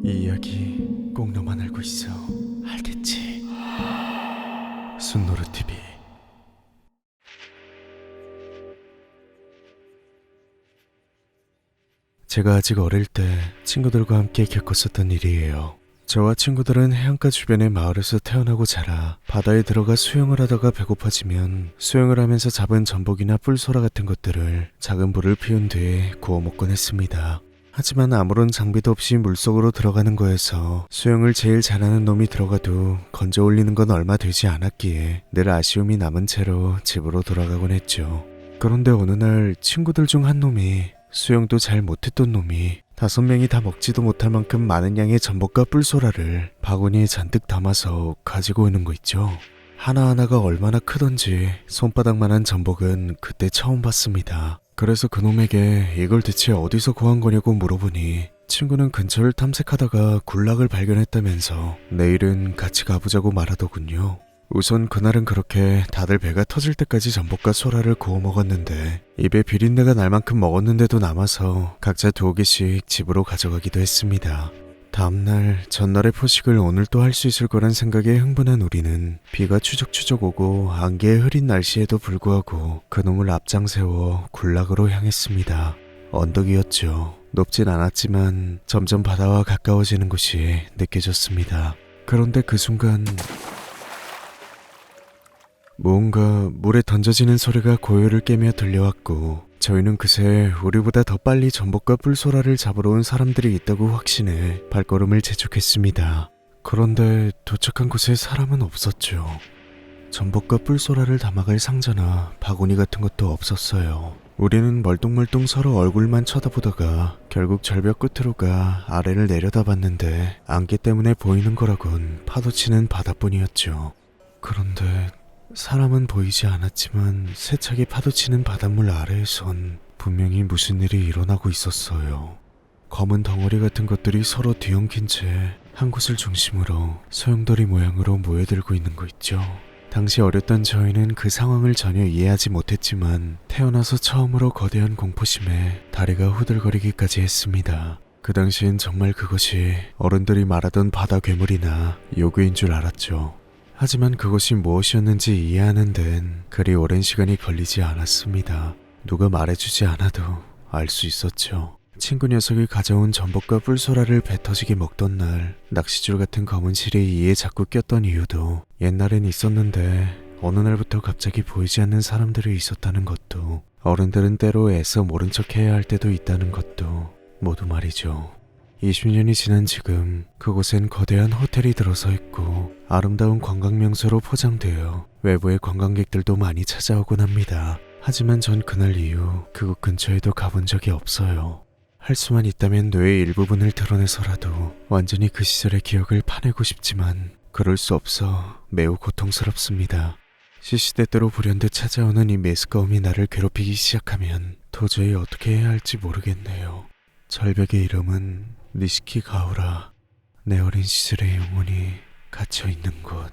이 이야기 꼭 너만 알고 있어. 알겠지? 순노르TV. 제가 아직 어릴 때 친구들과 함께 겪었었던 일이에요. 저와 친구들은 해안가 주변의 마을에서 태어나고 자라 바다에 들어가 수영을 하다가 배고파지면 수영을 하면서 잡은 전복이나 뿔소라 같은 것들을 작은 불을 피운 뒤에 구워 먹곤 했습니다. 하지만 아무런 장비도 없이 물속으로 들어가는 거에서 수영을 제일 잘하는 놈이 들어가도 건져 올리는 건 얼마 되지 않았기에 늘 아쉬움이 남은 채로 집으로 돌아가곤 했죠. 그런데 어느 날 친구들 중 한 놈이, 수영도 잘 못했던 놈이 5명이 다 먹지도 못할 만큼 많은 양의 전복과 뿔소라를 바구니에 잔뜩 담아서 가지고 오는 거 있죠. 하나하나가 얼마나 크던지 손바닥만한 전복은 그때 처음 봤습니다. 그래서 그놈에게 이걸 대체 어디서 구한 거냐고 물어보니 친구는 근처를 탐색하다가 군락을 발견했다면서 내일은 같이 가보자고 말하더군요. 우선 그날은 그렇게 다들 배가 터질 때까지 전복과 소라를 구워 먹었는데 입에 비린내가 날 만큼 먹었는데도 남아서 각자 2개씩 집으로 가져가기도 했습니다. 다음날 전날의 포식을 오늘 또 할 수 있을 거란 생각에 흥분한 우리는 비가 추적추적 오고 안개의 흐린 날씨에도 불구하고 그놈을 앞장 세워 군락으로 향했습니다. 언덕이었죠. 높진 않았지만 점점 바다와 가까워지는 것이 느껴졌습니다. 그런데 그 순간 무언가 물에 던져지는 소리가 고요를 깨며 들려왔고 저희는 그새 우리보다 더 빨리 전복과 뿔소라를 잡으러 온 사람들이 있다고 확신해 발걸음을 재촉했습니다. 그런데 도착한 곳에 사람은 없었죠. 전복과 뿔소라를 담아갈 상자나 바구니 같은 것도 없었어요. 우리는 멀뚱멀뚱 서로 얼굴만 쳐다보다가 결국 절벽 끝으로 가 아래를 내려다봤는데 안개 때문에 보이는 거라곤 파도치는 바다뿐이었죠. 그런데 사람은 보이지 않았지만 세차게 파도치는 바닷물 아래에선 분명히 무슨 일이 일어나고 있었어요. 검은 덩어리 같은 것들이 서로 뒤엉킨 채 한 곳을 중심으로 소용돌이 모양으로 모여들고 있는 거 있죠. 당시 어렸던 저희는 그 상황을 전혀 이해하지 못했지만 태어나서 처음으로 거대한 공포심에 다리가 후들거리기까지 했습니다. 그 당시엔 정말 그것이 어른들이 말하던 바다 괴물이나 요괴인 줄 알았죠. 하지만 그것이 무엇이었는지 이해하는 데는 그리 오랜 시간이 걸리지 않았습니다. 누가 말해주지 않아도 알 수 있었죠. 친구 녀석이 가져온 전복과 뿔소라를 배 터지게 먹던 날 낚시줄 같은 검은 실이 이에 자꾸 꼈던 이유도 옛날엔 있었는데 어느 날부터 갑자기 보이지 않는 사람들이 있었다는 것도 어른들은 때로 애써 모른 척 해야 할 때도 있다는 것도 모두 말이죠. 20년이 지난 지금 그곳엔 거대한 호텔이 들어서 있고 아름다운 관광명소로 포장되어 외부의 관광객들도 많이 찾아오곤 합니다. 하지만 전 그날 이후 그곳 근처에도 가본 적이 없어요. 할 수만 있다면 뇌의 일부분을 드러내서라도 완전히 그 시절의 기억을 파내고 싶지만 그럴 수 없어 매우 고통스럽습니다. 시시때때로 불현듯 찾아오는 이 메스꺼움이 나를 괴롭히기 시작하면 도저히 어떻게 해야 할지 모르겠네요. 절벽의 이름은 니시키 가오라. 내 어린 시절의 영혼이 갇혀있는 곳.